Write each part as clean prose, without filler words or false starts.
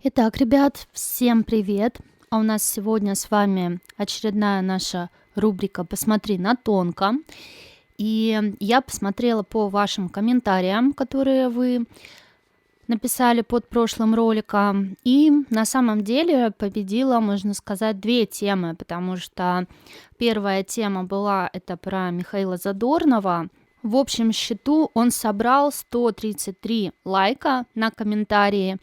Итак, ребят, всем привет! А у нас сегодня с вами очередная наша рубрика «Посмотри на тонко». И я посмотрела по вашим комментариям, которые вы написали под прошлым роликом. И на самом деле победила, можно сказать, две темы, потому что первая тема была это про Михаила Задорнова. В общем счету он собрал 133 лайка на комментарии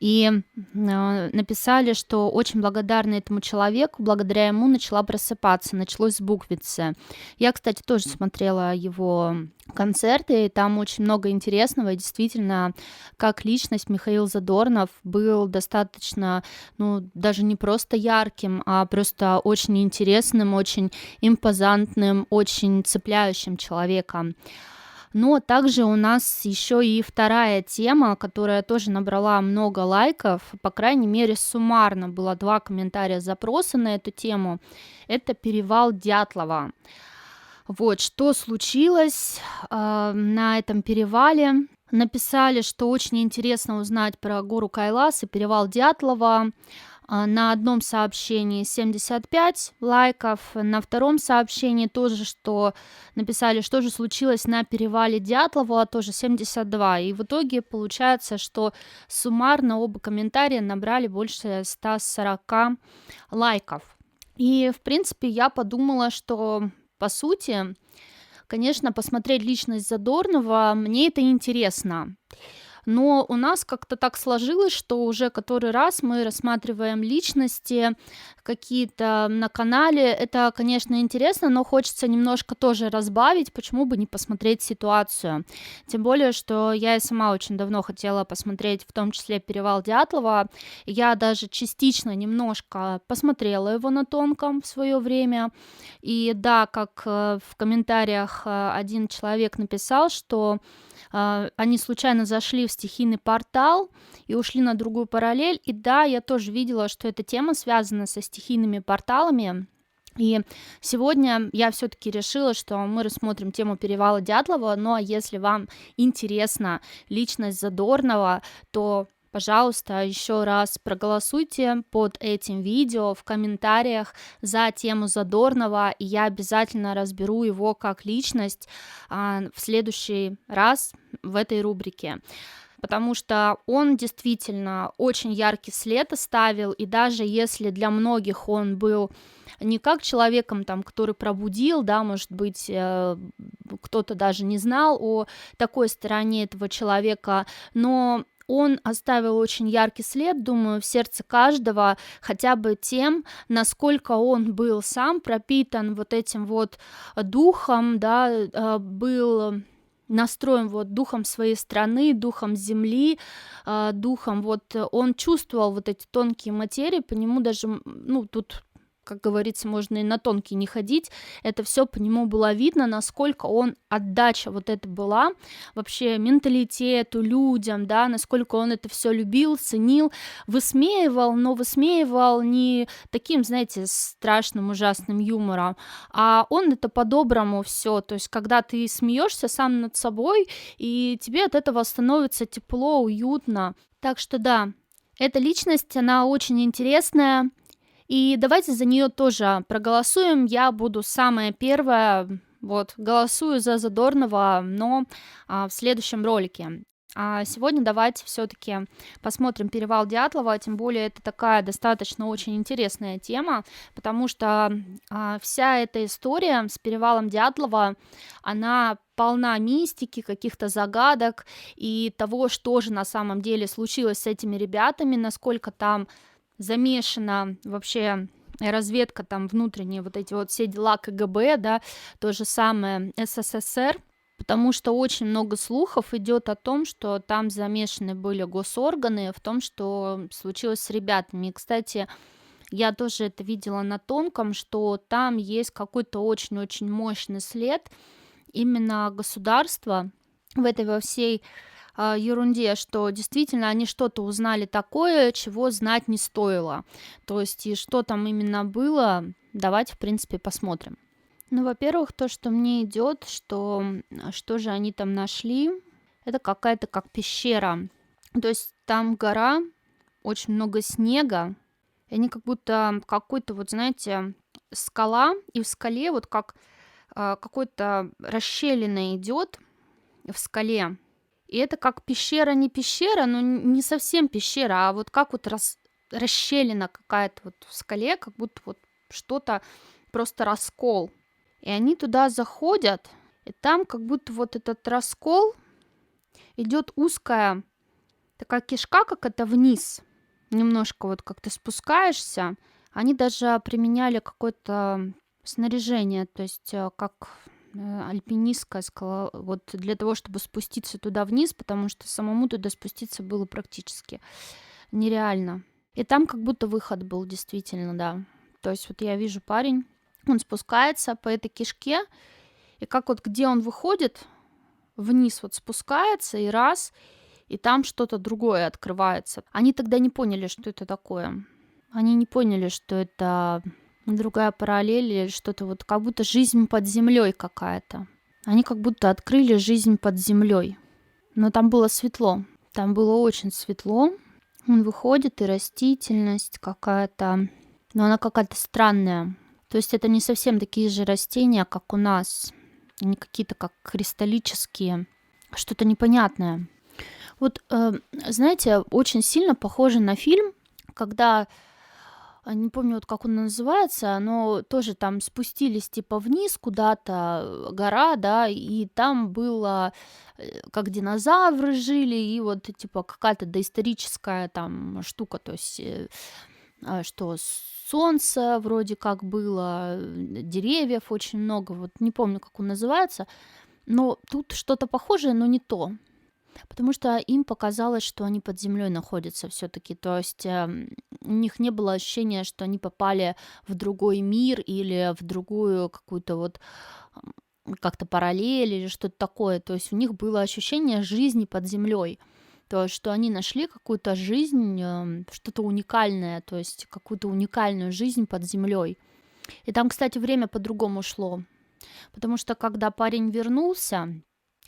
и написали, что очень благодарны этому человеку, благодаря ему начала просыпаться, началось с буквицы. Я, кстати, тоже смотрела его концерты, и там очень много интересного, и действительно, как личность Михаил Задорнов был достаточно, даже не просто ярким, а просто очень интересным, очень импозантным, очень цепляющим человеком. Но также у нас еще и вторая тема, которая тоже набрала много лайков, по крайней мере, суммарно было 2 комментария запроса на эту тему. Это перевал Дятлова. Вот, что случилось на этом перевале. Написали, что очень интересно узнать про гору Кайлас и перевал Дятлова. На одном сообщении 75 лайков, на втором сообщении тоже, что написали, что же случилось на перевале Дятлова, тоже 72. И в итоге получается, что суммарно оба комментария набрали больше 140 лайков. И, в принципе, я подумала, что, по сути, конечно, посмотреть личность Задорнова мне это интересно. Но у нас как-то так сложилось, что уже который раз мы рассматриваем личности какие-то на канале. Это, конечно, интересно, но хочется немножко тоже разбавить, почему бы не посмотреть ситуацию. Тем более, что я и сама очень давно хотела посмотреть, в том числе «Перевал Дятлова». Я даже частично немножко посмотрела его на тонком в свое время. И да, как в комментариях один человек написал, что они случайно зашли в стихийный портал и ушли на другую параллель. И да, я тоже видела, что эта тема связана со стихийными порталами. И сегодня я все-таки решила, что мы рассмотрим тему перевала Дятлова. Ну а если вам интересна личность Задорнова, то пожалуйста, еще раз проголосуйте под этим видео в комментариях за тему Задорнова, и я обязательно разберу его как личность в следующий раз в этой рубрике. Потому что он действительно очень яркий след оставил, и даже если для многих он был не как человеком, там, который пробудил, да, может быть, кто-то даже не знал о такой стороне этого человека, но он оставил очень яркий след, думаю, в сердце каждого, хотя бы тем, насколько он был сам пропитан вот этим вот духом, да, был настроен вот духом своей страны, духом земли, духом, вот он чувствовал вот эти тонкие материи, по нему даже, тут, как говорится, можно и на тонкий не ходить, это все по нему было видно, насколько он, отдача вот это была, вообще менталитету, людям, да, насколько он это все любил, ценил, высмеивал, но высмеивал не таким, знаете, страшным, ужасным юмором, а он это по-доброму все, то есть когда ты смеешься сам над собой, и тебе от этого становится тепло, уютно, так что да, эта личность, она очень интересная, и давайте за нее тоже проголосуем. Я буду самая первая, вот, голосую за Задорнова, но в следующем ролике. А сегодня давайте все-таки посмотрим «Перевал Дятлова», тем более это такая достаточно очень интересная тема, потому что вся эта история с перевалом Дятлова, она полна мистики, каких-то загадок и того, что же на самом деле случилось с этими ребятами, насколько там замешана вообще разведка, там внутренние вот эти вот все дела КГБ, да, то же самое СССР, потому что очень много слухов идет о том, что там замешаны были госорганы в том, что случилось с ребятами. И, кстати, я тоже это видела на тонком, что там есть какой-то очень-очень мощный след именно государства в этой во всей ерунде, что действительно они что-то узнали такое, чего знать не стоило. То есть, и что там именно было, давайте, в принципе, посмотрим. Ну, во-первых, то, что мне идет, что же они там нашли, это какая-то как пещера. То есть там гора, очень много снега, и они как будто какой-то, вот знаете, скала, и в скале вот как какой-то расщелина идет в скале. И это как пещера, не пещера, но не совсем пещера, а вот как вот расщелина какая-то вот в скале, как будто вот что-то, просто раскол. И они туда заходят, и там как будто вот этот раскол идет узкая такая кишка, как это вниз, немножко вот как ты спускаешься. Они даже применяли какое-то снаряжение, то есть как альпинистская скала, вот для того, чтобы спуститься туда вниз, потому что самому туда спуститься было практически нереально. И там как будто выход был действительно, да. То есть вот я вижу парень, он спускается по этой кишке, и как вот где он выходит, вниз вот спускается, и раз, и там что-то другое открывается. Они тогда не поняли, что это такое. Они не поняли, что это другая параллель или что-то вот, как будто жизнь под землей какая-то. Они как будто открыли жизнь под землей. Но там было светло. Там было очень светло. Он выходит, и растительность какая-то, но она какая-то странная. То есть это не совсем такие же растения, как у нас. Они какие-то как кристаллические, что-то непонятное. Вот, знаете, очень сильно похоже на фильм, когда, не помню, вот как он называется, но тоже там спустились типа вниз куда-то, гора, да, и там было, как динозавры жили, и вот типа какая-то доисторическая там штука, то есть что солнце вроде как было, деревьев очень много, вот не помню, как он называется, но тут что-то похожее, но не то. Потому что им показалось, что они под землей находятся все-таки. То есть у них не было ощущения, что они попали в другой мир или в другую какую-то вот как-то параллель или что-то такое. То есть у них было ощущение жизни под землей. То есть, что они нашли какую-то жизнь, что-то уникальное, то есть какую-то уникальную жизнь под землей. И там, кстати, время по-другому шло. Потому что когда парень вернулся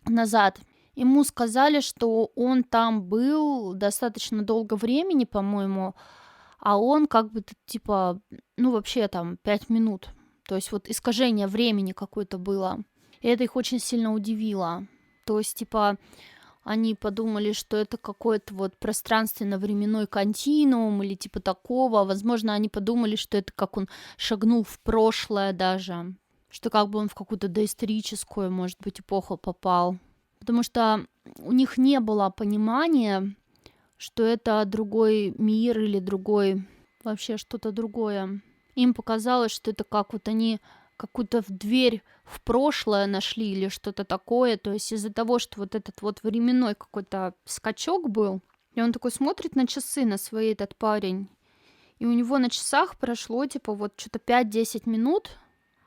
назад, ему сказали, что он там был достаточно долго времени, по-моему, а он как бы типа, ну вообще там 5 минут. То есть вот искажение времени какое-то было. И это их очень сильно удивило. То есть типа они подумали, что это какой-то вот пространственно-временной континуум или типа такого. Возможно, они подумали, что это как он шагнул в прошлое даже. Что как бы он в какую-то доисторическую, может быть, эпоху попал. Потому что у них не было понимания, что это другой мир или другой, вообще что-то другое. Им показалось, что это как вот они какую-то дверь в прошлое нашли или что-то такое. То есть из-за того, что вот этот вот временной какой-то скачок был, и он такой смотрит на часы, на свои, этот парень, и у него на часах прошло типа вот что-то 5-10 минут,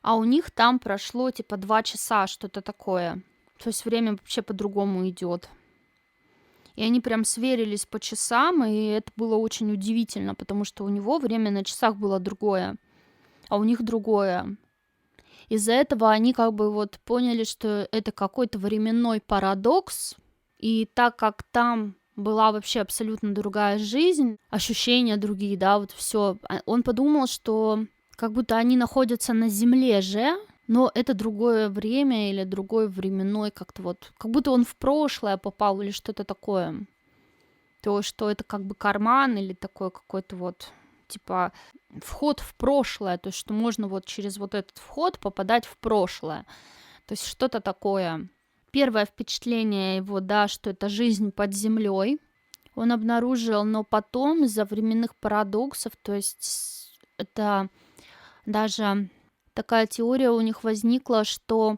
а у них там прошло типа 2 часа, что-то такое. То есть время вообще по-другому идет. И они прям сверились по часам, и это было очень удивительно, потому что у него время на часах было другое, а у них другое. Из-за этого они как бы вот поняли, что это какой-то временной парадокс, и так как там была вообще абсолютно другая жизнь, ощущения другие, да, вот все, он подумал, что как будто они находятся на Земле же, но это другое время или другой временной как-то вот, как будто он в прошлое попал или что-то такое. То, что это как бы карман или такой какой-то вот, типа, вход в прошлое, то есть что можно вот через вот этот вход попадать в прошлое. То есть что-то такое. Первое впечатление его, да, что это жизнь под землей, он обнаружил, но потом из-за временных парадоксов, то есть это даже такая теория у них возникла, что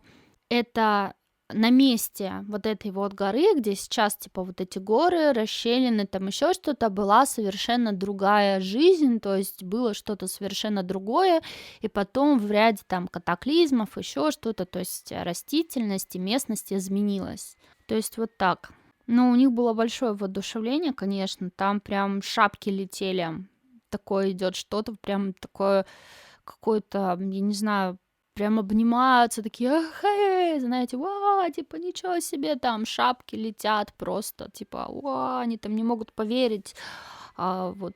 это на месте вот этой вот горы, где сейчас типа вот эти горы, расщелины, там еще что-то, была совершенно другая жизнь, то есть было что-то совершенно другое, и потом в ряде там катаклизмов еще что-то, то есть растительность и местность изменилась. То есть вот так. Но у них было большое воодушевление, конечно, там прям шапки летели, такое идет что-то, прям такое какое-то, я не знаю, прям обнимаются, такие, знаете, типа, ничего себе, там шапки летят просто, типа, они там не могут поверить, вот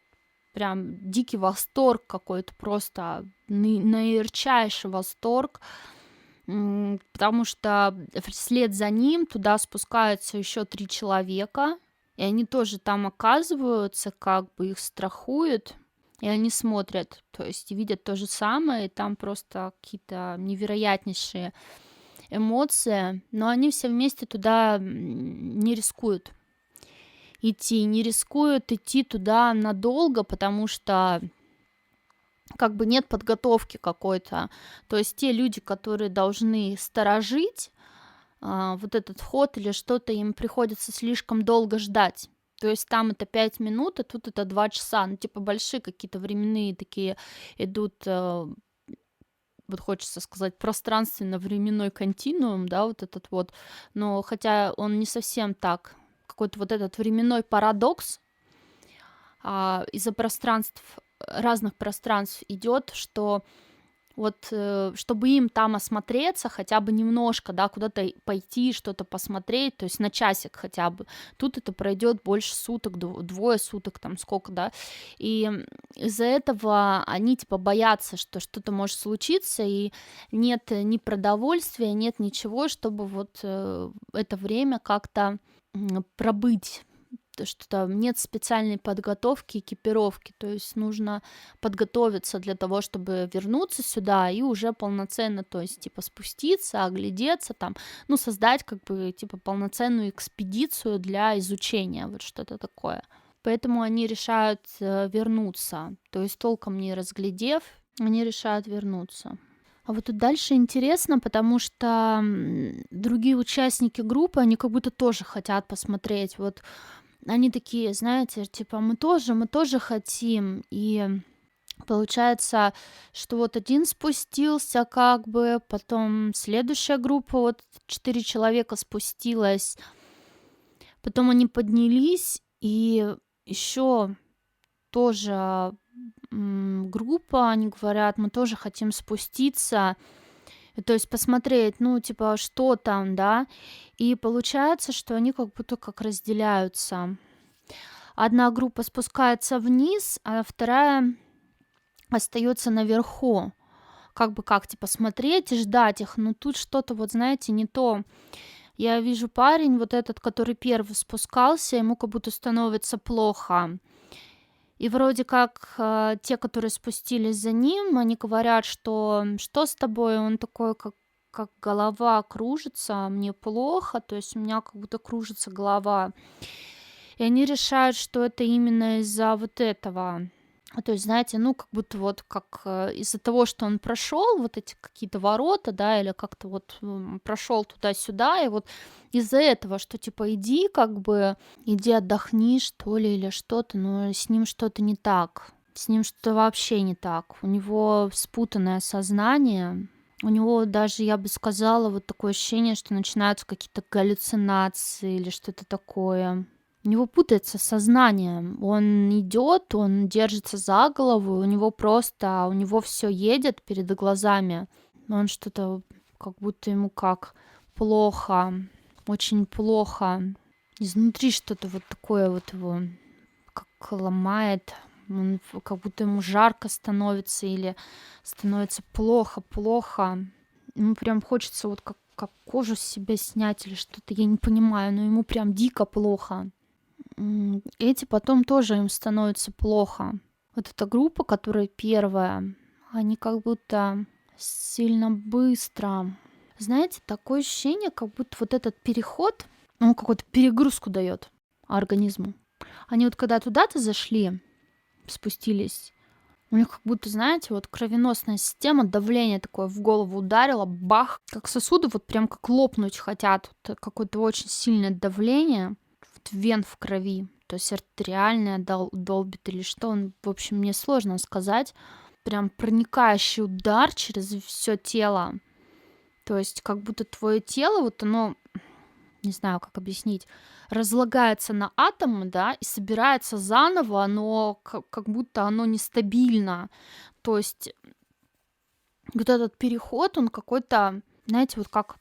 прям дикий восторг какой-то, просто наярчайший восторг, потому что вслед за ним туда спускаются еще 3 человека, и они тоже там оказываются, как бы их страхуют, и они смотрят, то есть видят то же самое, и там просто какие-то невероятнейшие эмоции, но они все вместе туда не рискуют идти, не рискуют идти туда надолго, потому что как бы нет подготовки какой-то. То есть те люди, которые должны сторожить вот этот вход или что-то, им приходится слишком долго ждать. То есть там это 5 минут, а тут это 2 часа. Ну, типа большие какие-то временные такие идут, вот хочется сказать, пространственно-временной континуум, да, вот этот вот. Но хотя он не совсем так. Какой-то вот этот временной парадокс из-за разных пространств идет, что вот, чтобы им там осмотреться, хотя бы немножко, да, куда-то пойти, что-то посмотреть, то есть на часик хотя бы, тут это пройдет больше суток, двое суток, там сколько, да, и из-за этого они, типа, боятся, что что-то может случиться, и нет ни продовольствия, нет ничего, чтобы вот это время как-то пробыть, что там нет специальной подготовки, экипировки, то есть нужно подготовиться для того, чтобы вернуться сюда и уже полноценно, то есть типа спуститься, оглядеться там, ну создать как бы типа полноценную экспедицию для изучения, вот что-то такое. Поэтому они решают вернуться, то есть толком не разглядев, они решают вернуться. А вот тут дальше интересно, потому что другие участники группы, они как будто тоже хотят посмотреть, вот они такие, знаете, типа, мы тоже хотим. И получается, что вот один спустился как бы, потом следующая группа, вот 4 человека спустилась, потом они поднялись, и еще тоже группа, они говорят, мы тоже хотим спуститься, то есть посмотреть, ну, типа, что там, да, и получается, что они как будто как разделяются. Одна группа спускается вниз, а вторая остается наверху. Как бы как, типа, смотреть и ждать их, но тут что-то, вот знаете, не то. Я вижу парень, вот этот, который первый спускался, ему как будто становится плохо. И вроде как те, которые спустились за ним, они говорят, что с тобой? Он такой, как голова кружится, мне плохо, то есть у меня как будто кружится голова. И они решают, что это именно из-за вот этого. То есть, знаете, ну, как будто вот как из-за того, что он прошел вот эти какие-то ворота, да, или как-то вот прошел туда-сюда, и вот из-за этого, что типа иди, как бы, иди отдохни, что ли, или что-то, но с ним что-то не так. С ним что-то вообще не так. У него спутанное сознание. У него даже, я бы сказала, вот такое ощущение, что начинаются какие-то галлюцинации или что-то такое. У него путается сознание. Он идет, он держится за голову, у него все едет перед глазами. Он что-то, как будто ему как плохо, очень плохо. Изнутри что-то вот такое вот его как ломает. Он как будто ему жарко становится или становится плохо. Ему прям хочется вот как кожу с себя снять или что-то, я не понимаю, но ему прям дико плохо. Эти потом тоже им становится плохо. Вот эта группа, которая первая, они как будто сильно быстро. Знаете, такое ощущение, как будто вот этот переход, он какую-то перегрузку дает организму. Они вот когда туда-то зашли, спустились, у них как будто, знаете, вот кровеносная система, давление такое в голову ударило, бах, как сосуды вот прям как лопнуть хотят. Вот какое-то очень сильное давление вен в крови, то есть артериальная долбит или что, в общем, мне сложно сказать, прям проникающий удар через все тело, то есть как будто твое тело, вот оно, не знаю, как объяснить, разлагается на атомы, да, и собирается заново, но как будто оно нестабильно, то есть вот этот переход, он какой-то, знаете, вот как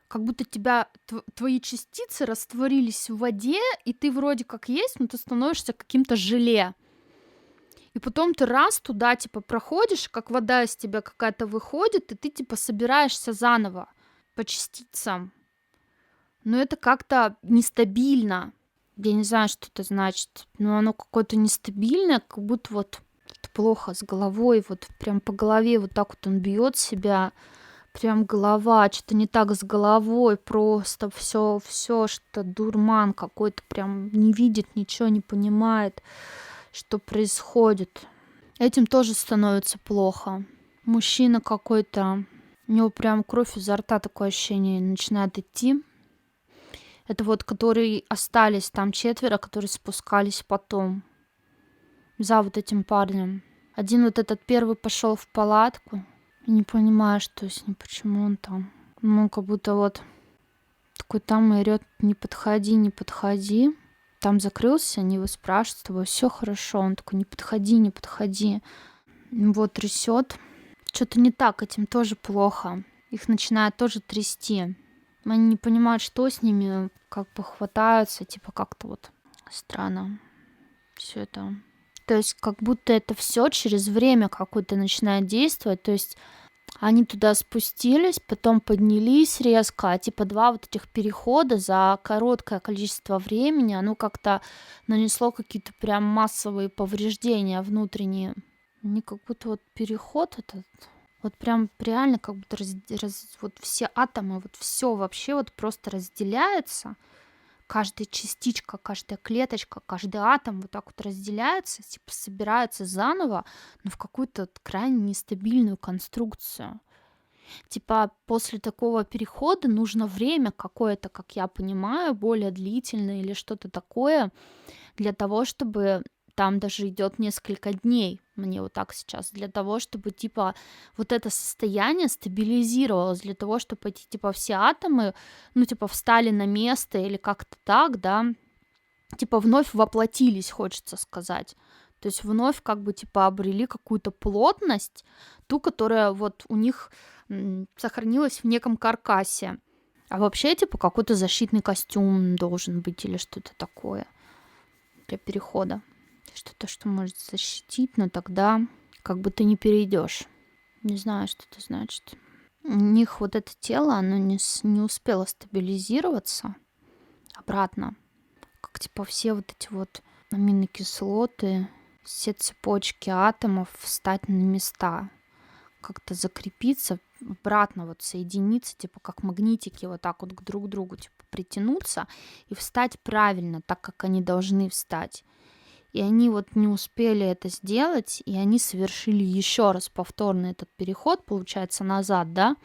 как будто твои частицы растворились в воде, и ты вроде как есть, но ты становишься каким-то желе. И потом ты раз туда, типа, проходишь, как вода из тебя какая-то выходит, и ты, типа, собираешься заново по частицам. Но это как-то нестабильно. Я не знаю, что это значит, но оно какое-то нестабильное, как будто вот это плохо с головой, вот прям по голове вот так вот он бьет себя, прям голова, что-то не так с головой, просто все, что дурман какой-то, прям не видит, ничего не понимает, что происходит. Этим тоже становится плохо. Мужчина какой-то, у него прям кровь изо рта, такое ощущение, начинает идти. Это вот, которые остались, там 4, которые спускались потом за вот этим парнем. Один вот этот первый пошел в палатку. Не понимаю, что с ним, почему он там. Ну, как будто вот такой там и орёт: не подходи, не подходи. Там закрылся, они его спрашивают: с тобой все хорошо? Он такой: не подходи, не подходи. Вот трясет. Что-то не так, этим тоже плохо. Их начинает тоже трясти. Они не понимают, что с ними, как бы хватаются, типа как-то вот странно все это. То есть как будто это все через время какое-то начинает действовать. То есть они туда спустились, потом поднялись резко, а типа 2 вот этих перехода за короткое количество времени, оно как-то нанесло какие-то прям массовые повреждения внутренние. Они как будто вот переход этот, вот прям реально как будто вот все атомы, вот все вообще вот просто разделяется. Каждая частичка, каждая клеточка, каждый атом вот так вот разделяется, типа собирается заново, но в какую-то вот крайне нестабильную конструкцию. Типа после такого перехода нужно время какое-то, как я понимаю, более длительное или что-то такое, для того, чтобы там даже идет несколько дней, мне вот так сейчас, для того, чтобы типа вот это состояние стабилизировалось, для того, чтобы эти типа все атомы, ну типа встали на место или как-то так, да, типа вновь воплотились, хочется сказать. То есть вновь как бы типа обрели какую-то плотность, ту, которая вот у них сохранилась в неком каркасе. А вообще типа какой-то защитный костюм должен быть или что-то такое для перехода. Что-то, что может защитить, но тогда как бы ты не перейдешь. Не знаю, что это значит. У них вот это тело, оно не успело стабилизироваться обратно. Как типа все вот эти вот аминокислоты, все цепочки атомов встать на места, как-то закрепиться, обратно вот соединиться, типа как магнитики вот так вот друг к другу типа притянуться и встать правильно, так как они должны встать. И они вот не успели это сделать, и они совершили еще раз повторный этот переход, получается, назад, да,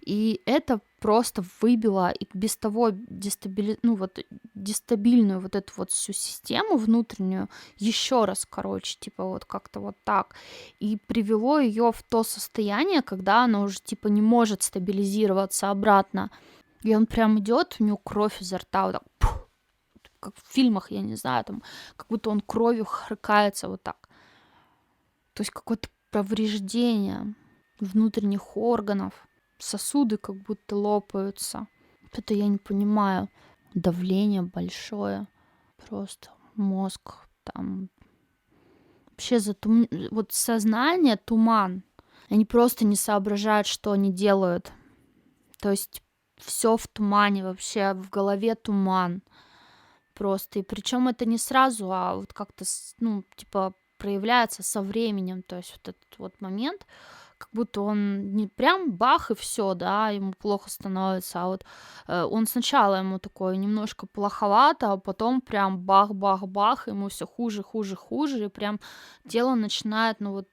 и это просто выбило и без того дестабильную вот эту вот всю систему внутреннюю еще раз, короче, типа вот как-то вот так, и привело ее в то состояние, когда она уже типа не может стабилизироваться обратно, и он прям идет, у него кровь изо рта вот так, пух, как в фильмах, я не знаю, там, как будто он кровью харкается вот так. То есть какое-то повреждение внутренних органов, сосуды как будто лопаются. Это я не понимаю. Давление большое, просто мозг там. Вообще вот сознание туман. Они просто не соображают, что они делают. То есть все в тумане, вообще в голове туман. Просто. И причем это не сразу, а вот как-то, ну, типа, проявляется со временем. То есть вот этот вот момент, как будто он не прям бах и все, да, ему плохо становится, а вот он сначала ему такое немножко плоховато, а потом прям бах-бах-бах, ему все хуже, хуже, хуже, и прям тело начинает, ну вот,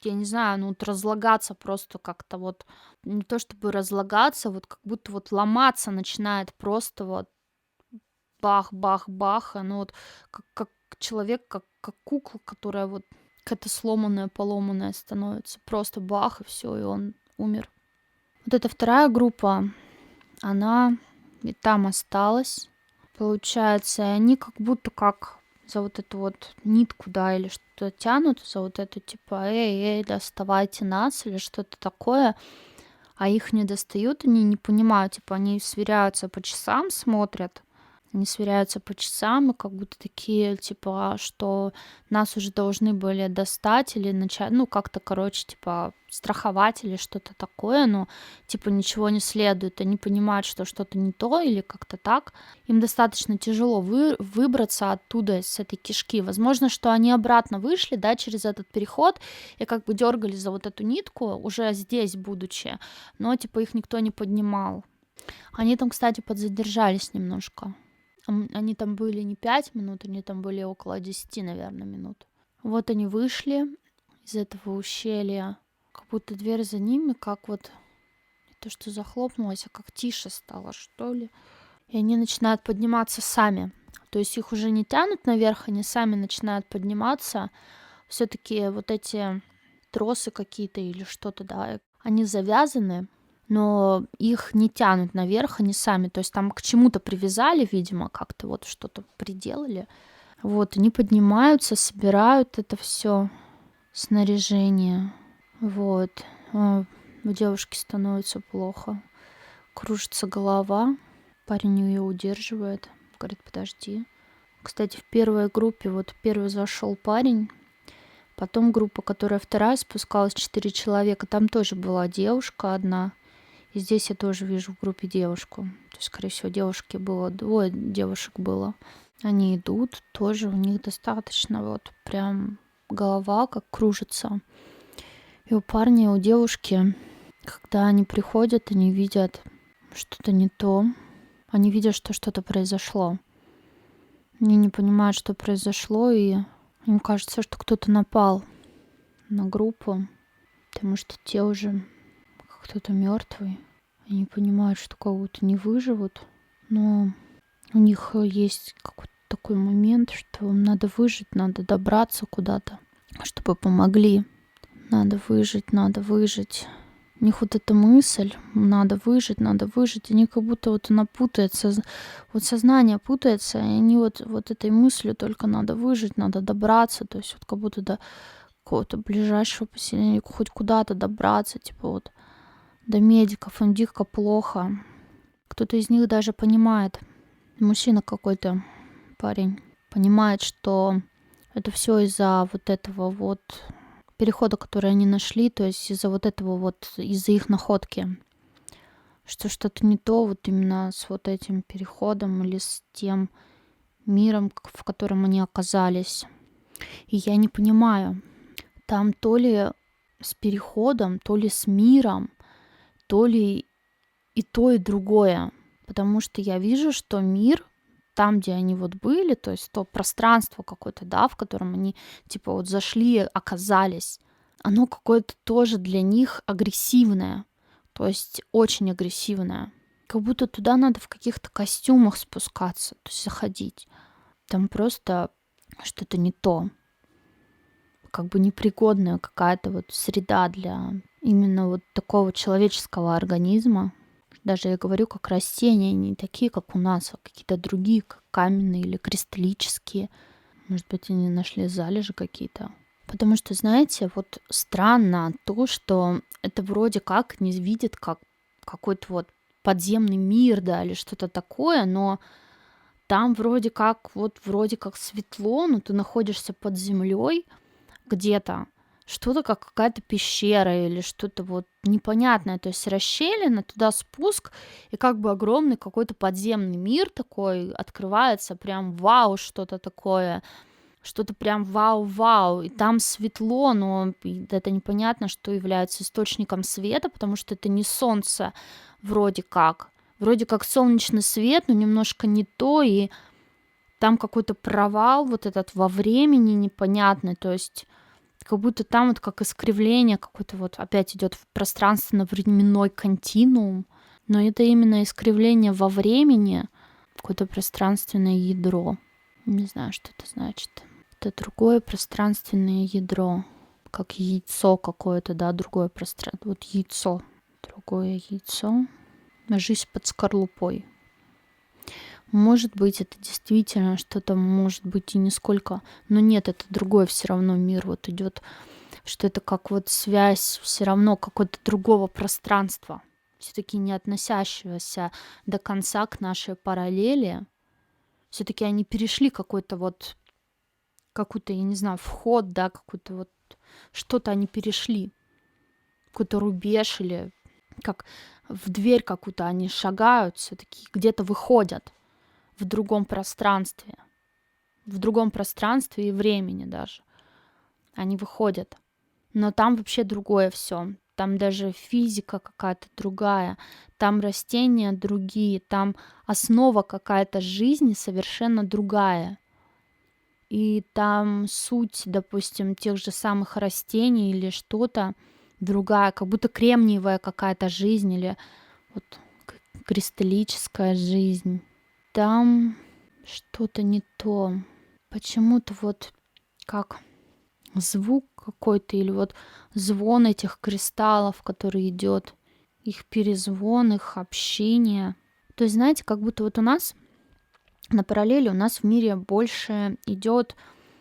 я не знаю, ну вот разлагаться просто как-то вот, не то чтобы разлагаться, вот как будто вот ломаться начинает просто вот бах-бах-бах, оно вот как человек, как кукла, которая вот какая-то сломанная, поломанная становится. Просто бах, и все, и он умер. Вот эта вторая группа, она и там осталась, получается, и они как будто как за вот эту вот нитку, да, или что-то тянут, за вот эту, типа, эй, доставайте нас, или что-то такое. а их не достают, они не понимают, типа они сверяются по часам, смотрят, они сверяются по часам и как будто такие, типа, что нас уже должны были достать или начать, ну, как-то, короче, типа, страховать или что-то такое, но, типа, ничего не следует. Они понимают, что что-то не то или как-то так. Им достаточно тяжело выбраться оттуда, с этой кишки. Возможно, что они обратно вышли, да, через этот переход и как бы дергали за вот эту нитку, уже здесь будучи, но, типа, их никто не поднимал. Они там, кстати, подзадержались немножко. Они там были не 5 минут, они там были около 10, наверное, минут. Вот они вышли из этого ущелья, как будто дверь за ними, как вот не то, что захлопнулась, а как тише стало, что ли. И они начинают подниматься сами. То есть их уже не тянут наверх, они сами начинают подниматься. Все-таки вот эти тросы какие-то или что-то, да, они завязаны, но их не тянут наверх, они сами, то есть там к чему-то привязали, видимо, как-то вот что-то приделали. Вот, они поднимаются, собирают это все снаряжение. Вот. У девушки становится плохо. Кружится голова. Парень ее удерживает. Говорит, подожди. Кстати, в первой группе, вот первый зашел парень, потом группа, которая вторая, спускалась 4 человека. Там тоже была девушка одна. И здесь я тоже вижу в группе девушку. То есть, скорее всего, девушки было, 2 девушек было. Они идут, тоже у них достаточно вот прям голова как кружится. И у парня, и у девушки, когда они приходят, они видят что-то не то. Они видят, что что-то произошло. Они не понимают, что произошло, и им кажется, что кто-то напал на группу, потому что те уже кто-то мертвый. Они понимают, что как будто не выживут, но у них есть какой-то такой момент, что им надо выжить, надо добраться куда-то, чтобы помогли. Надо выжить, надо выжить. У них вот эта мысль, надо выжить, и они как будто вот она путается, вот сознание путается, и они вот этой мыслью только надо выжить, надо добраться, то есть вот как будто до какого-то ближайшего поселения, хоть куда-то добраться, типа вот до медиков, им дико плохо. Кто-то из них даже понимает, мужчина какой-то, парень, понимает, что это все из-за вот этого вот перехода, который они нашли, то есть из-за вот этого вот, из-за их находки, что что-то не то вот именно с вот этим переходом или с тем миром, в котором они оказались. И я не понимаю, там то ли с переходом, то ли с миром, то ли и то, и другое. Потому что я вижу, что мир, там, где они вот были, то есть то пространство какое-то, да, в котором они типа вот зашли, оказались, оно какое-то тоже для них агрессивное, то есть очень агрессивное. Как будто туда надо в каких-то костюмах спускаться, то есть заходить. Там просто что-то не то. Как бы непригодная какая-то вот среда для именно вот такого человеческого организма. Даже я говорю, как растения, не такие, как у нас, а какие-то другие, как каменные или кристаллические. Может быть, они нашли залежи какие-то. Потому что, знаете, вот странно то, что это вроде как не видит как какой-то вот подземный мир, да, или что-то такое, но там вроде как светло, но ты находишься под землей где-то, что-то как какая-то пещера или что-то вот непонятное, то есть расщелина, туда спуск, и как бы огромный какой-то подземный мир такой открывается, прям вау, что-то прям вау-вау, и там светло, но это непонятно, что является источником света, потому что это не солнце вроде как солнечный свет, но немножко не то, и там какой-то провал вот этот во времени непонятный, то есть как будто там вот как искривление какое-то вот опять идет в пространственно-временной континуум, но это именно искривление во времени, какое-то пространственное ядро. Не знаю, что это значит. Это другое пространственное ядро, как яйцо какое-то, да, другое пространство. Вот яйцо, другое яйцо. Жизнь под скорлупой. Может быть, это действительно что-то, может быть, и нисколько, но нет, это другой все равно мир, вот идет что это как вот связь все равно какого-то другого пространства, все-таки не относящегося до конца к нашей параллели. Все-таки они перешли какой-то вот, какой-то, я не знаю, вход, да, какой-то вот что-то они перешли, какой-то рубеж или как в дверь какую-то они шагают, все-таки где-то выходят в другом пространстве, и времени даже. Они выходят. Но там вообще другое все. Там даже физика какая-то другая, там растения другие, там основа какая-то жизни совершенно другая. И там суть, допустим, тех же самых растений или что-то другая, как будто кремниевая какая-то жизнь или вот кристаллическая жизнь. Там что-то не то. Почему-то вот как звук какой-то или вот звон этих кристаллов, который идет, их перезвон, их общение. То есть, знаете, как будто вот у нас на параллели у нас в мире больше идет,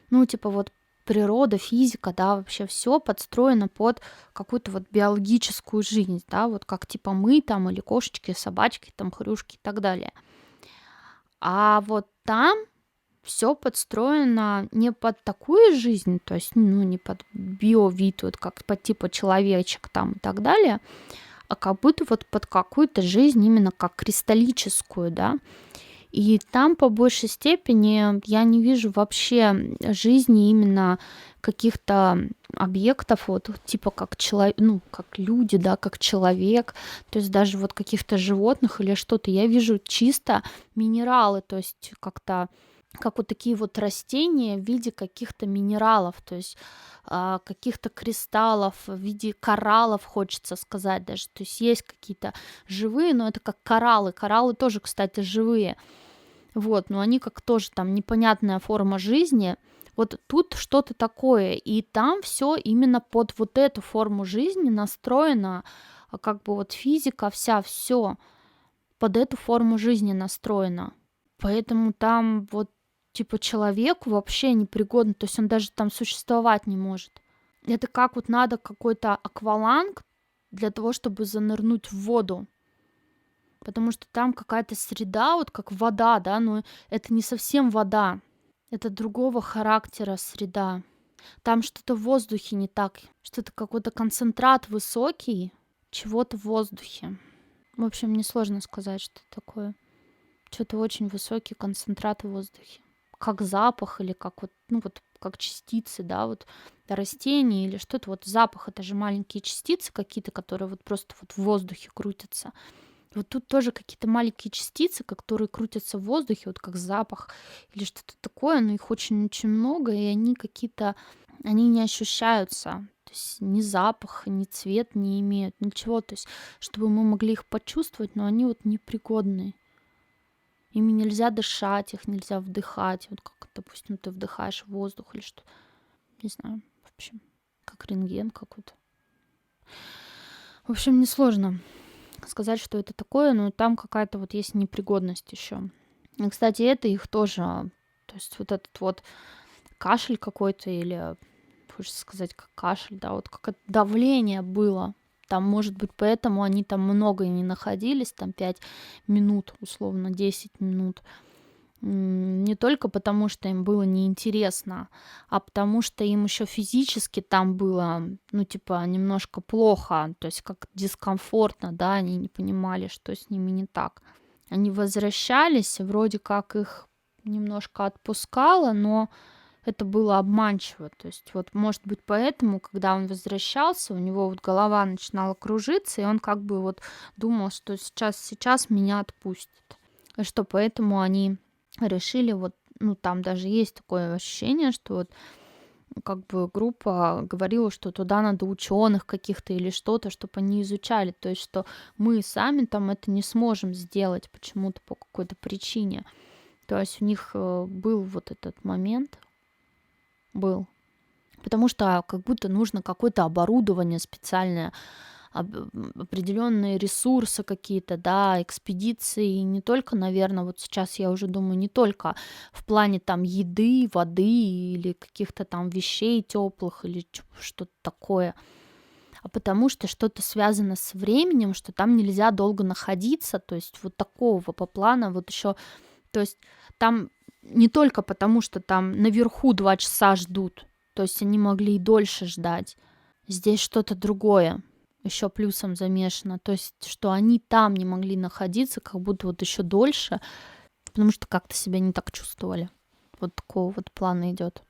ну, типа вот природа, физика, да, вообще все подстроено под какую-то вот биологическую жизнь, да, вот как типа мы там или кошечки, собачки, там хрюшки и так далее. А вот там все подстроено не под такую жизнь, то есть, ну, не под биовид, вот как под типа человечек там и так далее, а как будто вот под какую-то жизнь именно как кристаллическую, да. И там по большей степени я не вижу вообще жизни именно каких-то объектов, вот типа как человек, ну, как люди, да, как человек, то есть даже вот каких-то животных или что-то. Я вижу чисто минералы, то есть как-то как вот такие вот растения в виде каких-то минералов, то есть каких-то кристаллов, в виде кораллов, хочется сказать даже. То есть есть какие-то живые, но это как кораллы. Кораллы тоже, кстати, живые. Вот, но они как тоже там непонятная форма жизни. Вот тут что-то такое, и там все именно под вот эту форму жизни настроено, как бы вот физика вся, все под эту форму жизни настроено. Поэтому там вот типа человеку вообще непригодно, то есть он даже там существовать не может. Это как вот надо какой-то акваланг для того, чтобы занырнуть в воду. Потому что там какая-то среда, вот как вода, да, но это не совсем вода. Это другого характера среда. Там что-то в воздухе не так. Что-то какой-то концентрат высокий чего-то в воздухе. В общем, мне сложно сказать, что это такое. Что-то очень высокий концентрат в воздухе. Как запах или как вот, ну вот, как частицы, да, вот растения или что-то. Вот запах — это же маленькие частицы какие-то, которые вот просто вот в воздухе крутятся. Вот тут тоже какие-то маленькие частицы, которые крутятся в воздухе, вот как запах или что-то такое, но их очень-очень много, и они какие-то, они не ощущаются. То есть ни запах, ни цвет не имеют, ничего. То есть, чтобы мы могли их почувствовать, но они вот непригодные. Ими нельзя дышать, их нельзя вдыхать. Вот как, допустим, ты вдыхаешь воздух или что. Не знаю, в общем, как рентген какой-то. В общем, несложно сказать, что это такое, но там какая-то вот есть непригодность еще. И, кстати, это их тоже, то есть вот этот вот кашель какой-то или, хочется сказать, как кашель, да, вот как давление было. Там, может быть, поэтому они там много и не находились, там 5 минут, условно, 10 минут. Не только потому, что им было неинтересно, а потому что им еще физически там было, ну, типа, немножко плохо, то есть как дискомфортно, да, они не понимали, что с ними не так. Они возвращались, вроде как их немножко отпускало, но это было обманчиво. То есть вот, может быть, поэтому, когда он возвращался, у него вот голова начинала кружиться, и он как бы вот думал, что сейчас меня отпустят. И что поэтому они решили вот, ну, там даже есть такое ощущение, что вот как бы группа говорила, что туда надо ученых каких-то или что-то, чтобы они изучали, то есть что мы сами там это не сможем сделать почему-то по какой-то причине. То есть у них был вот этот момент, был, потому что как будто нужно какое-то оборудование специальное определенные ресурсы какие-то, да, экспедиции, не только, наверное, вот сейчас я уже думаю, не только в плане там еды, воды или каких-то там вещей теплых или что-то такое, а потому что что-то связано с временем, что там нельзя долго находиться, то есть вот такого по плану вот еще, то есть там не только потому, что там наверху 2 часа ждут, то есть они могли и дольше ждать. Здесь что-то другое еще плюсом замешано, то есть что они там не могли находиться, как будто вот еще дольше, потому что как-то себя не так чувствовали. Вот такого вот плана идет.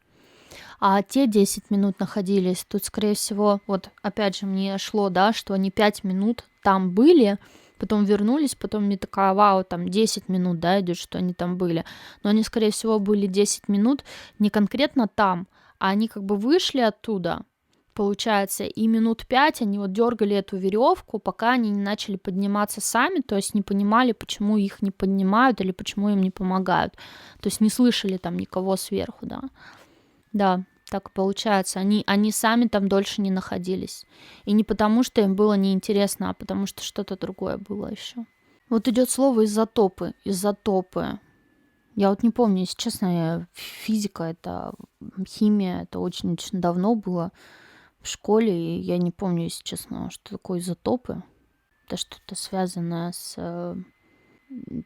А те 10 минут находились, тут, скорее всего, вот опять же мне шло, да, что они 5 минут там были, потом вернулись, потом мне такая, вау, там 10 минут, да, идет, что они там были. Но они, скорее всего, были 10 минут не конкретно там, а они как бы вышли оттуда, получается, и минут 5 они вот дергали эту веревку, пока они не начали подниматься сами, то есть не понимали, почему их не поднимают или почему им не помогают. То есть не слышали там никого сверху, да. Да, так и получается. Они сами там дольше не находились. И не потому, что им было неинтересно, а потому что что-то другое было еще. Вот идет слово изотопы. Изотопы. Я вот не помню, если честно, физика, это химия, это очень-очень давно было в школе, и я не помню, если честно, что такое изотопы. Это что-то связанное с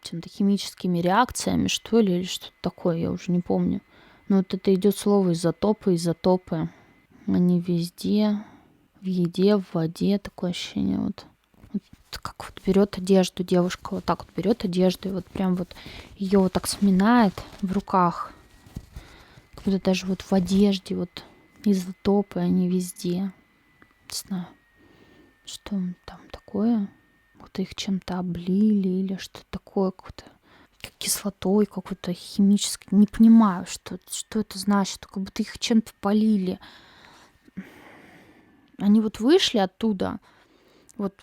чем-то химическими реакциями, что ли, или что-то такое, я уже не помню. Но вот это идет слово изотопы, изотопы. Они везде, в еде, в воде, такое ощущение. Вот как вот берет одежду девушка, вот так вот берет одежду, и вот прям вот ее вот так сминает в руках. Как будто даже вот в одежде вот изотопы, они везде. Не знаю, что там такое. Вот их чем-то облили или что-то такое, какое-то как кислотой какой-то химической. Не понимаю, что это значит. Как будто их чем-то полили. Они вот вышли оттуда, вот,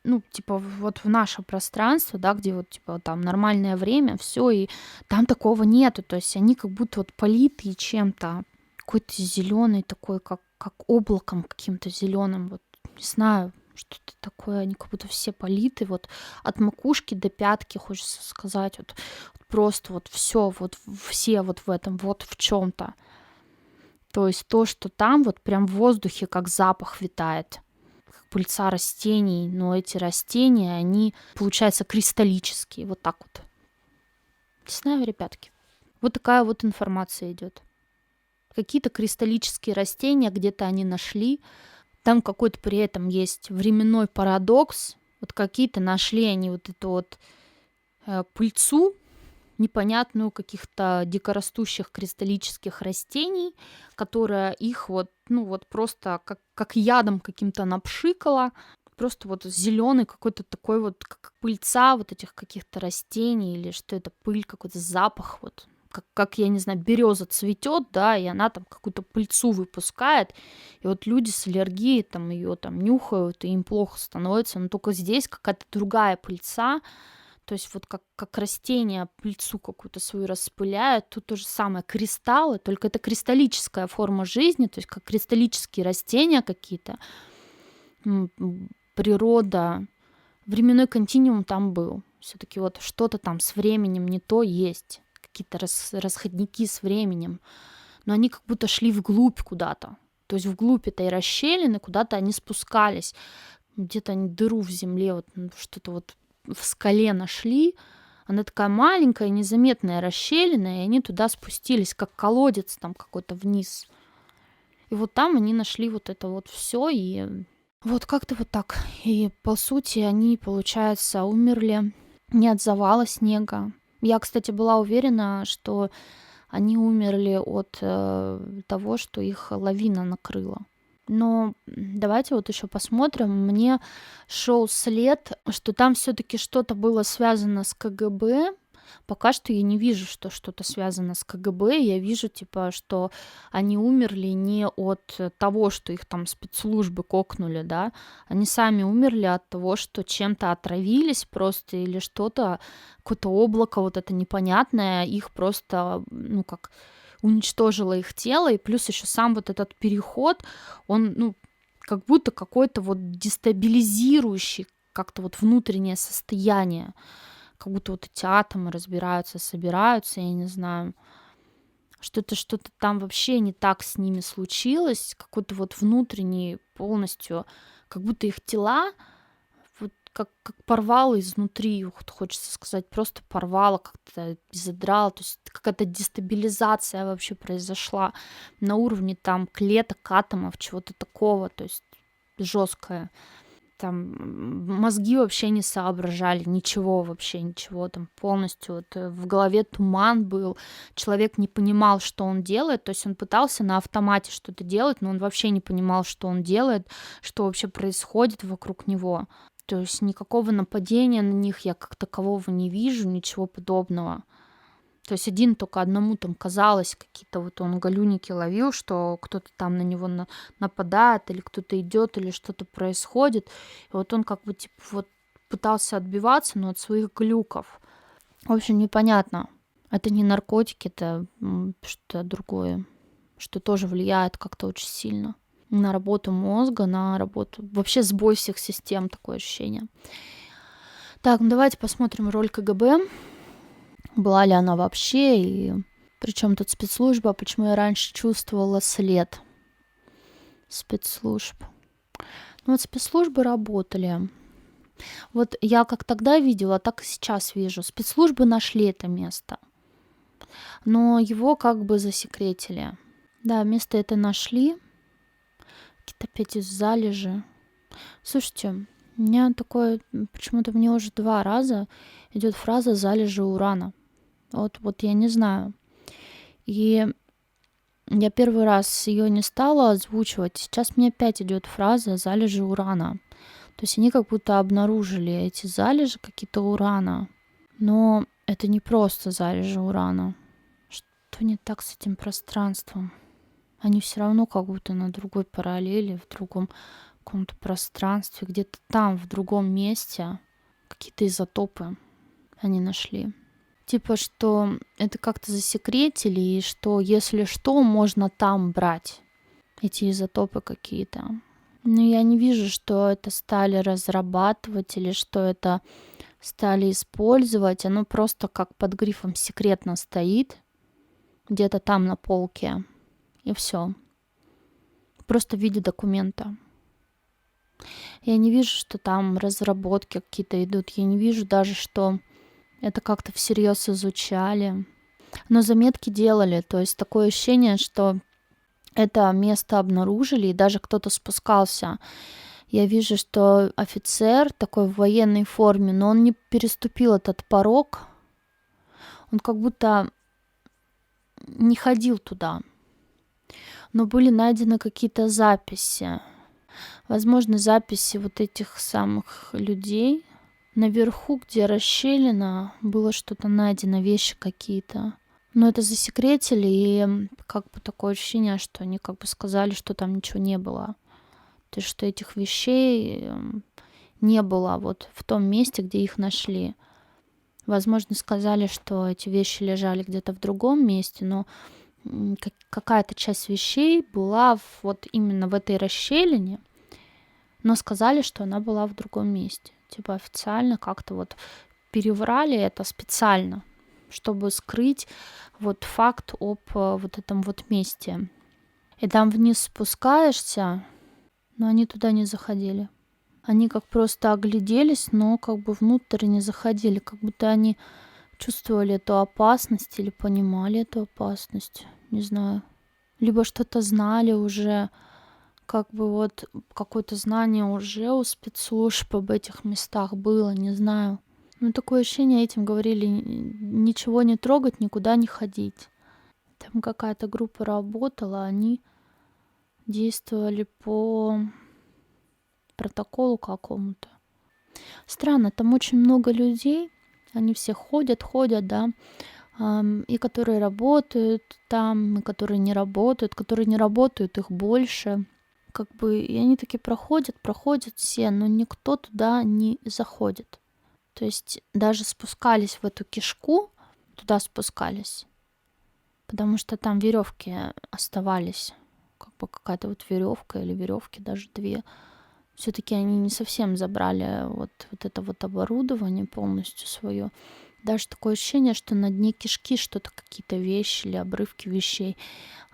ну, типа, вот в наше пространство, да, где вот, типа, там нормальное время, все, и там такого нету. То есть они как будто вот политые чем-то, какой-то зеленый такой, как облаком каким-то зеленым, вот, не знаю, что-то такое, они как будто все политы, вот от макушки до пятки, хочется сказать, вот просто вот все, вот все вот в этом, вот в чем-то. То есть то, что там вот прям в воздухе как запах витает, как пыльца растений, но эти растения, они, получается, кристаллические, вот так вот. Не знаю, ребятки. Вот такая вот информация идет. Какие-то кристаллические растения где-то они нашли, там какой-то при этом есть временной парадокс. Вот какие-то нашли они вот эту вот пыльцу, непонятную каких-то дикорастущих кристаллических растений, которая их вот, ну вот просто как ядом каким-то напшикала. Просто вот зеленый какой-то такой вот, как пыльца вот этих каких-то растений, или что это, пыль, какой-то запах вот. Как, я не знаю, береза цветет, да, и она там какую-то пыльцу выпускает, и вот люди с аллергией там ее там нюхают, и им плохо становится, но только здесь какая-то другая пыльца, то есть вот как растения пыльцу какую-то свою распыляют, тут то же самое, кристаллы, только это кристаллическая форма жизни, то есть как кристаллические растения какие-то, природа, временной континуум там был, все-таки вот что-то там с временем не то есть, какие-то расходники с временем, но они как будто шли вглубь куда-то. То есть вглубь этой расщелины куда-то они спускались. Где-то они дыру в земле, вот что-то вот в скале нашли. Она такая маленькая, незаметная расщелина, и они туда спустились, как колодец там какой-то вниз. И вот там они нашли вот это вот все, и вот как-то вот так. И по сути они, получается, умерли не от завала снега. Я, кстати, была уверена, что они умерли от того, что их лавина накрыла. Но давайте вот еще посмотрим. Мне шел след, что там все-таки что-то было связано с КГБ. Пока что я не вижу, что что-то связано с КГБ. Я вижу, типа, что они умерли не от того, что их там спецслужбы кокнули, да. Они сами умерли от того, что чем-то отравились просто или что-то, какое-то облако вот это непонятное, их просто, ну, как уничтожило их тело. И плюс еще сам вот этот переход, он, ну, как будто какой-то вот дестабилизирующий как-то вот внутреннее состояние. Как будто вот эти атомы разбираются, собираются, я не знаю. Что-то там вообще не так с ними случилось. Какой-то вот внутренний полностью, как будто их тела вот как порвало изнутри, вот хочется сказать, просто порвало, как-то задрало, то есть какая-то дестабилизация вообще произошла на уровне там клеток, атомов, чего-то такого, то есть жесткое. Там мозги вообще не соображали, ничего вообще, ничего, там полностью вот в голове туман был, человек не понимал, что он делает, то есть он пытался на автомате что-то делать, но он вообще не понимал, что он делает, что вообще происходит вокруг него. То есть никакого нападения на них я как такового не вижу, ничего подобного. То есть один только одному там казалось, какие-то вот он галюники ловил, что кто-то там на него нападает, или кто-то идет, или что-то происходит. И вот он как бы типа вот пытался отбиваться, но от своих глюков. В общем, непонятно. Это не наркотики, это что-то другое, что тоже влияет как-то очень сильно на работу мозга, на работу... Вообще сбой всех систем, такое ощущение. Так, ну давайте посмотрим роль КГБ. Была ли она вообще, и причем тут спецслужба, почему я раньше чувствовала след спецслужб. Ну вот спецслужбы работали. Вот я как тогда видела, так и сейчас вижу. Спецслужбы нашли это место, но его как бы засекретили. Да, место это нашли. Какие-то опять залежи. Слушайте, у меня такое, почему-то мне уже 2 раза идет фраза залежи урана. Вот я не знаю. И я первый раз ее не стала озвучивать. Сейчас мне опять идет фраза залежи урана. То есть они как будто обнаружили эти залежи какие-то урана. Но это не просто залежи урана. Что не так с этим пространством? Они все равно как будто на другой параллели, в другом каком-то пространстве, где-то там, в другом месте какие-то изотопы они нашли. Типа, что это как-то засекретили, и что, если что, можно там брать эти изотопы какие-то. Но я не вижу, что это стали разрабатывать или что это стали использовать. Оно просто как под грифом секретно стоит где-то там на полке. И все. Просто в виде документа. Я не вижу, что там разработки какие-то идут. Я не вижу даже, что это как-то всерьез изучали. Но заметки делали. То есть такое ощущение, что это место обнаружили, и даже кто-то спускался. Я вижу, что офицер такой в военной форме, но он не переступил этот порог. Он как будто не ходил туда. Но были найдены какие-то записи. Возможно, записи вот этих самых людей. Наверху, где расщелина, было что-то найдено, вещи какие-то. Но это засекретили, и как бы такое ощущение, что они как бы сказали, что там ничего не было. То есть, что этих вещей не было вот в том месте, где их нашли. Возможно, сказали, что эти вещи лежали где-то в другом месте, но какая-то часть вещей была вот именно в этой расщелине, но сказали, что она была в другом месте. Типа официально как-то вот переврали это специально, чтобы скрыть вот факт об вот этом вот месте. И там вниз спускаешься, но они туда не заходили. Они как просто огляделись, но как бы внутрь не заходили, как будто они чувствовали эту опасность или понимали эту опасность, не знаю. Либо что-то знали уже, как бы вот какое-то знание уже у спецслужб об этих местах было, не знаю. Ну, такое ощущение, этим говорили, ничего не трогать, никуда не ходить. Там какая-то группа работала, они действовали по протоколу какому-то. Странно, там очень много людей, они все ходят, да, и которые работают там, и которые не работают, их больше. Как бы, и они таки проходят все, но никто туда не заходит. То есть даже спускались в эту кишку, туда спускались, потому что там веревки оставались. как бы какая-то вот веревка или веревки даже две. Все-таки они не совсем забрали вот это вот оборудование полностью свое. Даже такое ощущение, что на дне кишки что-то, какие-то вещи или обрывки вещей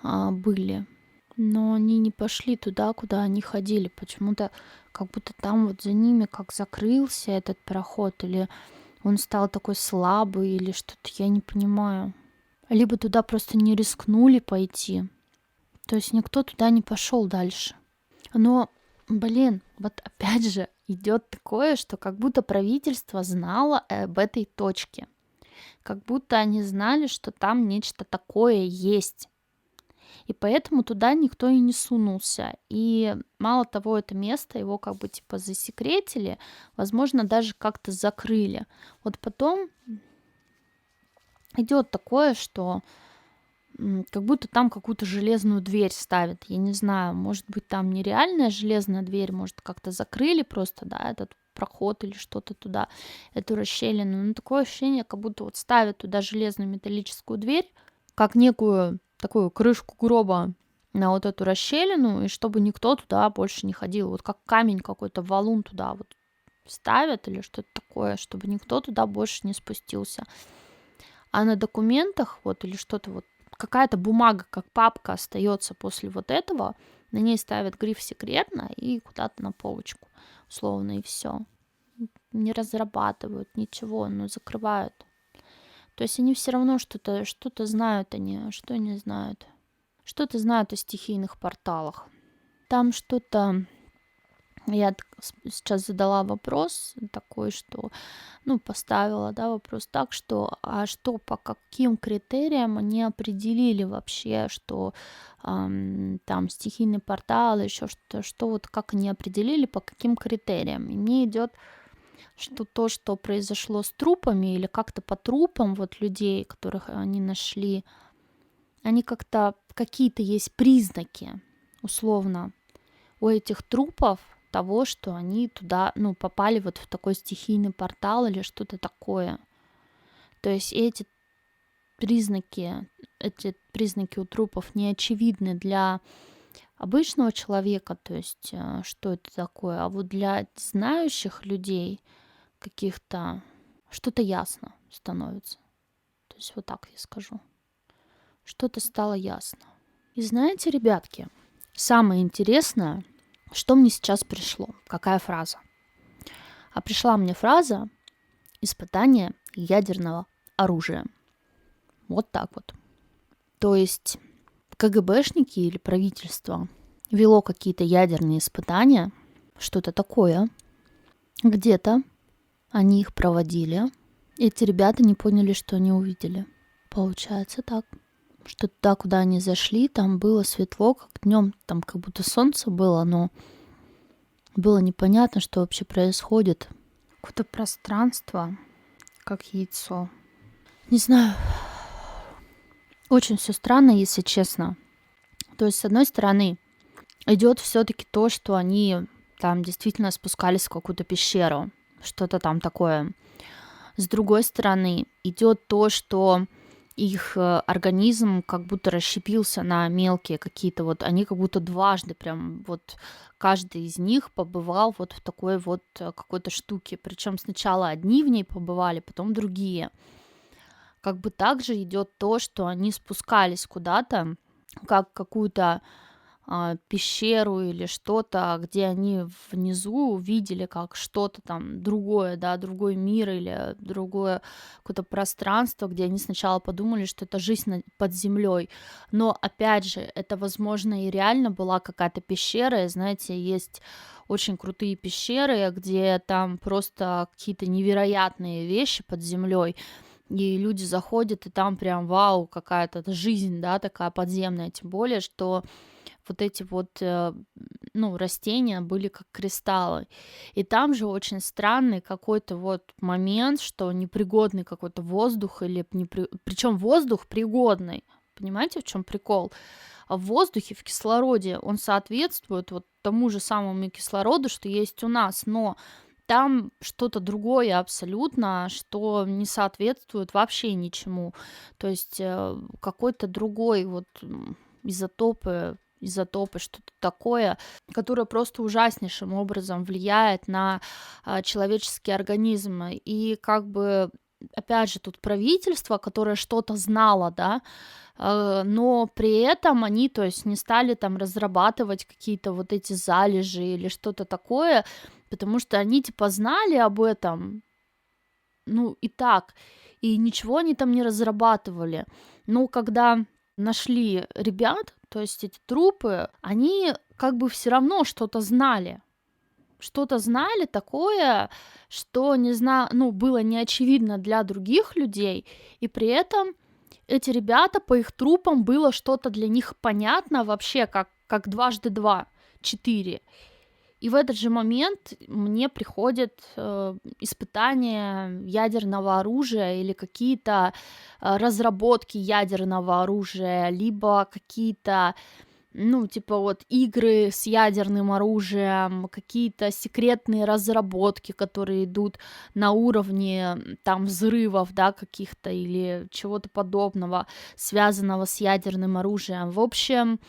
были. Но они не пошли туда, куда они ходили. Почему-то как будто там вот за ними как закрылся этот проход, или он стал такой слабый, или что-то, я не понимаю. Либо туда просто не рискнули пойти. То есть никто туда не пошел дальше. Но, блин, вот опять же идет такое, что как будто правительство знало об этой точке. Как будто они знали, что там нечто такое есть. И поэтому туда никто и не сунулся. И мало того, это место, его как бы типа засекретили, возможно, даже как-то закрыли. Вот потом идет такое, что как будто там какую-то железную дверь ставят. Я не знаю, может быть, там нереальная железная дверь, может, как-то закрыли просто, да, этот проход или что-то туда, эту расщелину. Но такое ощущение, как будто вот ставят туда железную металлическую дверь, как некую такую крышку гроба на вот эту расщелину, и чтобы никто туда больше не ходил. Вот как камень какой-то, валун туда вот ставят или что-то такое, чтобы никто туда больше не спустился. А на документах вот или что-то вот, какая-то бумага, как папка остается после вот этого, на ней ставят гриф «секретно» и куда-то на полочку, условно, и все. Не разрабатывают ничего, но закрывают. То есть они все равно что-то знают они, а что не знают. Что-то знают о стихийных порталах. Там что-то... Я сейчас задала вопрос такой, что, поставила, да, вопрос так, что, а что, по каким критериям они определили вообще, что там стихийный портал, еще что вот как они определили, по каким критериям. И мне идет, что то, что произошло с трупами или как-то по трупам вот людей, которых они нашли, они как-то, какие-то есть признаки, условно, у этих трупов того, что они туда, попали вот в такой стихийный портал или что-то такое. То есть эти признаки у трупов не очевидны для обычного человека, то есть что это такое, а вот для знающих людей каких-то что-то ясно становится. То есть вот так я скажу. Что-то стало ясно. И знаете, ребятки, самое интересное, что мне сейчас пришло, какая фраза? А пришла мне фраза «испытание ядерного оружия». Вот так вот. То есть КГБшники или правительство вело какие-то ядерные испытания, что-то такое. Где-то они их проводили. Эти ребята не поняли, что они увидели. Получается так, что туда, куда они зашли, там было светло, как днем, там как будто солнце было, но было непонятно, что вообще происходит. Какое-то пространство, как яйцо. Не знаю. Очень все странно, если честно. То есть, с одной стороны, идет все-таки то, что они там действительно спускались в какую-то пещеру. Что-то там такое. С другой стороны, идет то, что их организм как будто расщепился на мелкие какие-то вот, они как будто дважды прям вот каждый из них побывал вот в такой вот какой-то штуке. Причем сначала одни в ней побывали, потом другие. Как бы также идет то, что они спускались куда-то, как какую-то пещеру или что-то, где они внизу увидели как что-то там другое, да, другой мир или другое какое-то пространство, где они сначала подумали, что это жизнь под землей. Но опять же, это, возможно, и реально была какая-то пещера. И, знаете, есть очень крутые пещеры, где там просто какие-то невероятные вещи под землей. И люди заходят, и там прям вау, какая-то жизнь, да, такая подземная. Тем более, что вот эти вот, растения были как кристаллы. И там же очень странный какой-то вот момент, что непригодный какой-то воздух, или причем воздух пригодный. Понимаете, в чем прикол? А в воздухе, в кислороде, он соответствует вот тому же самому кислороду, что есть у нас, но там что-то другое абсолютно, что не соответствует вообще ничему. То есть какой-то другой вот изотопы изотопы, что-то такое, которое просто ужаснейшим образом влияет на человеческий организм. И как бы, опять же, тут правительство, которое что-то знало, да, но при этом они, то есть, не стали там разрабатывать какие-то вот эти залежи или что-то такое, потому что они типа знали об этом, ну и так, и ничего они там не разрабатывали. Но когда нашли ребят, то есть эти трупы, они как бы все равно что-то знали такое, что не знаю, ну, было неочевидно для других людей, и при этом эти ребята, по их трупам было что-то для них понятно вообще, как дважды два, 4. И в этот же момент мне приходит испытание ядерного оружия или какие-то разработки ядерного оружия, либо какие-то, ну, типа вот игры с ядерным оружием, какие-то секретные разработки, которые идут на уровне там взрывов, да, каких-то или чего-то подобного, связанного с ядерным оружием. В общем,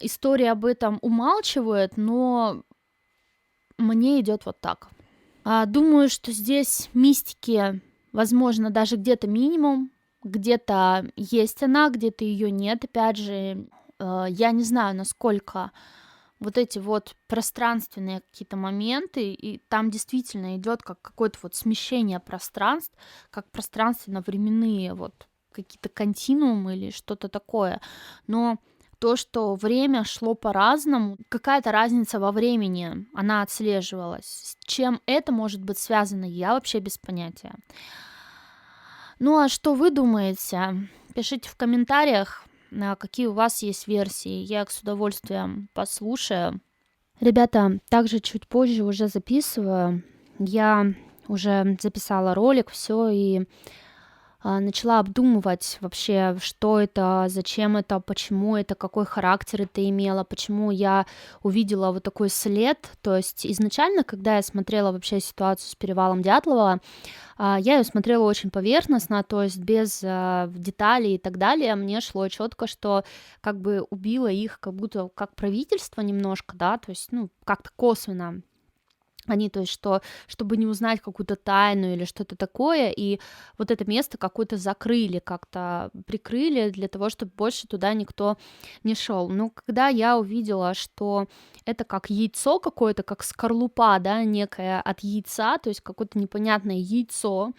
история об этом умалчивает, но мне идет вот так. Думаю, что здесь мистики, возможно, даже где-то минимум, где-то есть она, где-то ее нет. Опять же, я не знаю, насколько вот эти вот пространственные какие-то моменты, и там действительно идет как какое-то вот смещение пространств, как пространственно-временные вот какие-то континуумы или что-то такое. Но то, что время шло по-разному, какая-то разница во времени, она отслеживалась. С чем это может быть связано, я вообще без понятия. Ну а что вы думаете? Пишите в комментариях, какие у вас есть версии. Я их с удовольствием послушаю. Ребята, также чуть позже уже записываю. Я уже записала ролик, все, и начала обдумывать вообще, что это, зачем это, почему это, какой характер это имело, почему я увидела вот такой след. То есть изначально, когда я смотрела вообще ситуацию с перевалом Дятлова, я ее смотрела очень поверхностно, то есть без деталей и так далее. Мне шло четко, что как бы убило их как будто как правительство немножко, да, то есть, ну, как-то косвенно. Они, то есть, что, чтобы не узнать какую-то тайну или что-то такое, и вот это место какое-то закрыли, как-то прикрыли для того, чтобы больше туда никто не шел. Но когда я увидела, что это как яйцо какое-то, как скорлупа, да, некая от яйца, то есть какое-то непонятное яйцо,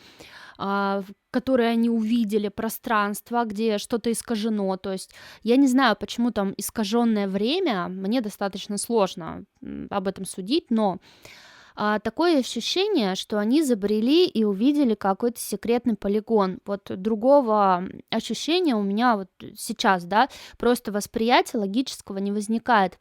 которое они увидели, пространство, где что-то искажено, то есть я не знаю, почему там искаженное время, мне достаточно сложно об этом судить, но такое ощущение, что они забрели и увидели какой-то секретный полигон. Вот другого ощущения у меня вот сейчас, да, просто восприятия логического не возникает,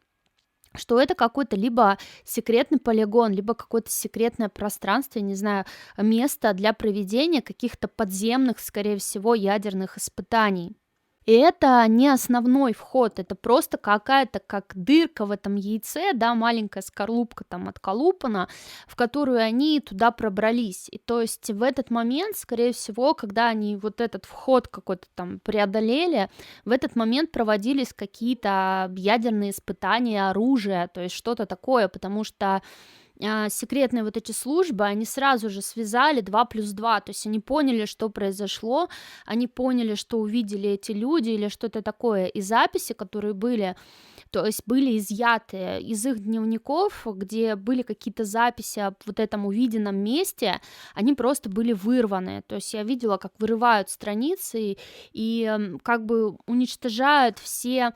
что это какой-то либо секретный полигон, либо какое-то секретное пространство, я не знаю, место для проведения каких-то подземных, скорее всего, ядерных испытаний. И это не основной вход, это просто какая-то как дырка в этом яйце, да, маленькая скорлупка там отколупана, в которую они туда пробрались. И то есть в этот момент, скорее всего, когда они вот этот вход какой-то там преодолели, в этот момент проводились какие-то ядерные испытания оружия, то есть что-то такое, потому что секретные вот эти службы, они сразу же связали 2+2, то есть они поняли, что произошло, они поняли, что увидели эти люди или что-то такое, и записи, которые были, то есть были изъяты из их дневников, где были какие-то записи об вот этом увиденном месте, они просто были вырваны, то есть я видела, как вырывают страницы и как бы уничтожают все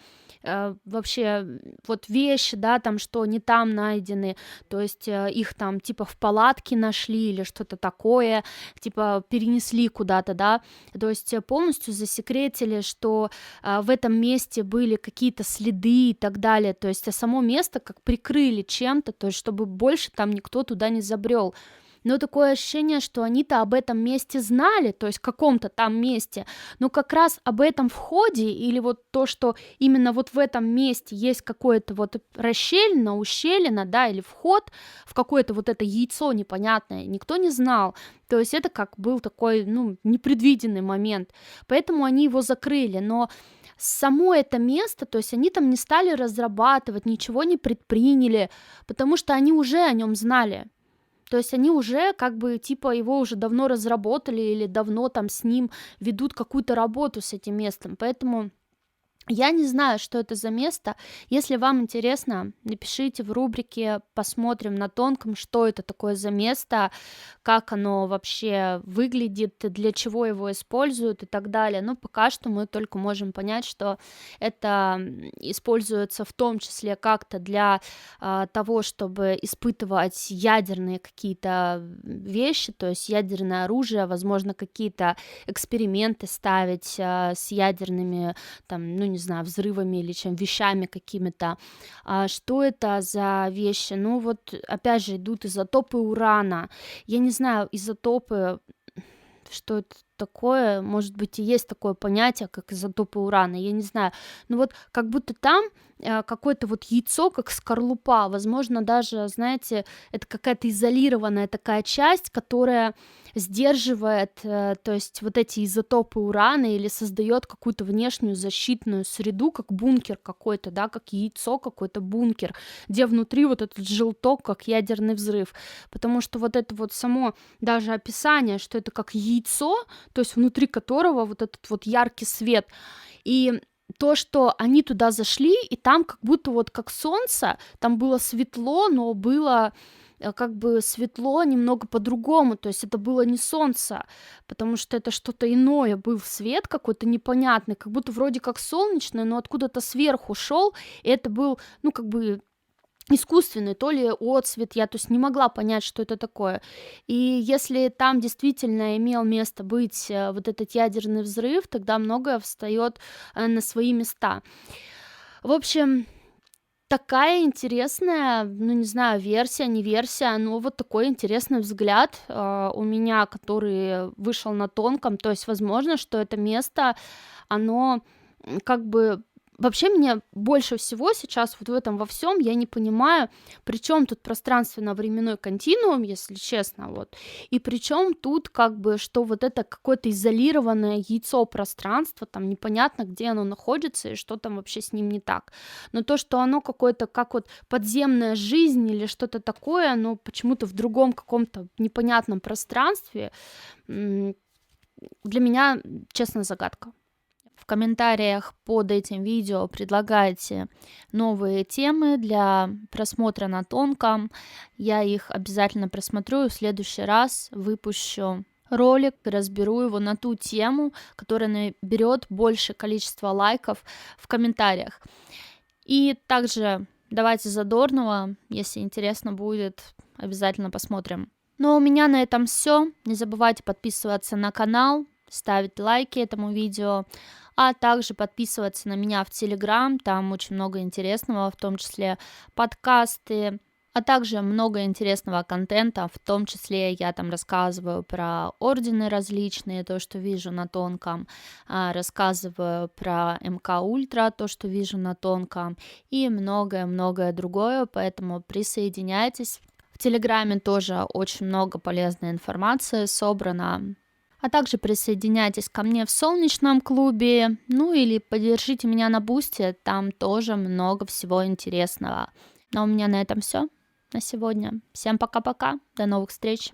вообще вот вещи, да, там, что не там найдены, то есть их там типа в палатке нашли или что-то такое, типа перенесли куда-то, да, то есть полностью засекретили, что в этом месте были какие-то следы и так далее, то есть само место как прикрыли чем-то, то есть чтобы больше там никто туда не забрел. Но такое ощущение, что они-то об этом месте знали, то есть каком-то там месте, но как раз об этом входе или вот то, что именно вот в этом месте есть какое-то вот расщелина, ущелина, да, или вход в какое-то вот это яйцо непонятное, никто не знал. То есть это как был такой, ну, непредвиденный момент, поэтому они его закрыли, но само это место, то есть они там не стали разрабатывать, ничего не предприняли, потому что они уже о нем знали. То есть они уже как бы типа его уже давно разработали или давно там с ним ведут какую-то работу с этим местом. Поэтому я не знаю, что это за место. Если вам интересно, напишите в рубрике, посмотрим на тонком, что это такое за место, как оно вообще выглядит, для чего его используют и так далее. Но пока что мы только можем понять, что это используется в том числе как-то для того, чтобы испытывать ядерные какие-то вещи, то есть ядерное оружие, возможно, какие-то эксперименты ставить с ядерными там, ну, не знаю, взрывами или чем, вещами какими-то. Что это за вещи? Ну, вот, опять же, идут изотопы урана. Я не знаю, изотопы, что это такое, может быть, и есть такое понятие, как изотопы урана, я не знаю, но вот как будто там какое-то вот яйцо, как скорлупа, возможно, даже, знаете, это какая-то изолированная такая часть, которая сдерживает, то есть вот эти изотопы урана или создает какую-то внешнюю защитную среду, как бункер какой-то, да, как яйцо, какой-то бункер, где внутри вот этот желток, как ядерный взрыв, потому что вот это вот само даже описание, что это как яйцо, то есть внутри которого вот этот вот яркий свет, и то, что они туда зашли, и там как будто вот как солнце, там было светло, но было как бы светло немного по-другому, то есть это было не солнце, потому что это что-то иное, был свет какой-то непонятный, как будто вроде как солнечный, но откуда-то сверху шел, и это был, ну, как бы искусственный, то ли отсвет, я то есть не могла понять, что это такое. И если там действительно имел место быть вот этот ядерный взрыв, тогда многое встает на свои места. В общем, такая интересная, ну не знаю, версия, не версия, но вот такой интересный взгляд у меня, который вышел на тонком, то есть возможно, что это место, оно как бы вообще мне больше всего сейчас вот в этом во всем я не понимаю, при чем тут пространственно-временной континуум, если честно, вот, и при чем тут как бы, что вот это какое-то изолированное яйцо пространства, там непонятно, где оно находится и что там вообще с ним не так. Но то, что оно какое-то как вот подземная жизнь или что-то такое, оно почему-то в другом каком-то непонятном пространстве, для меня, честно, загадка. В комментариях под этим видео предлагайте новые темы для просмотра на тонком. Я их обязательно просмотрю и в следующий раз выпущу ролик, разберу его на ту тему, которая наберет большее количество лайков в комментариях. И также давайте задорного, если интересно будет, обязательно посмотрим. Ну а у меня на этом все. Не забывайте подписываться на канал, ставить лайки этому видео, а также подписываться на меня в Телеграм, там очень много интересного, в том числе подкасты, а также много интересного контента, в том числе я там рассказываю про ордены различные, то, что вижу на тонком, рассказываю про МК Ультра, то, что вижу на тонком, и многое-многое другое, поэтому присоединяйтесь. В Телеграме тоже очень много полезной информации собрано. А также присоединяйтесь ко мне в солнечном клубе, ну или поддержите меня на бусте, там тоже много всего интересного. Но у меня на этом все на сегодня. Всем пока-пока, до новых встреч.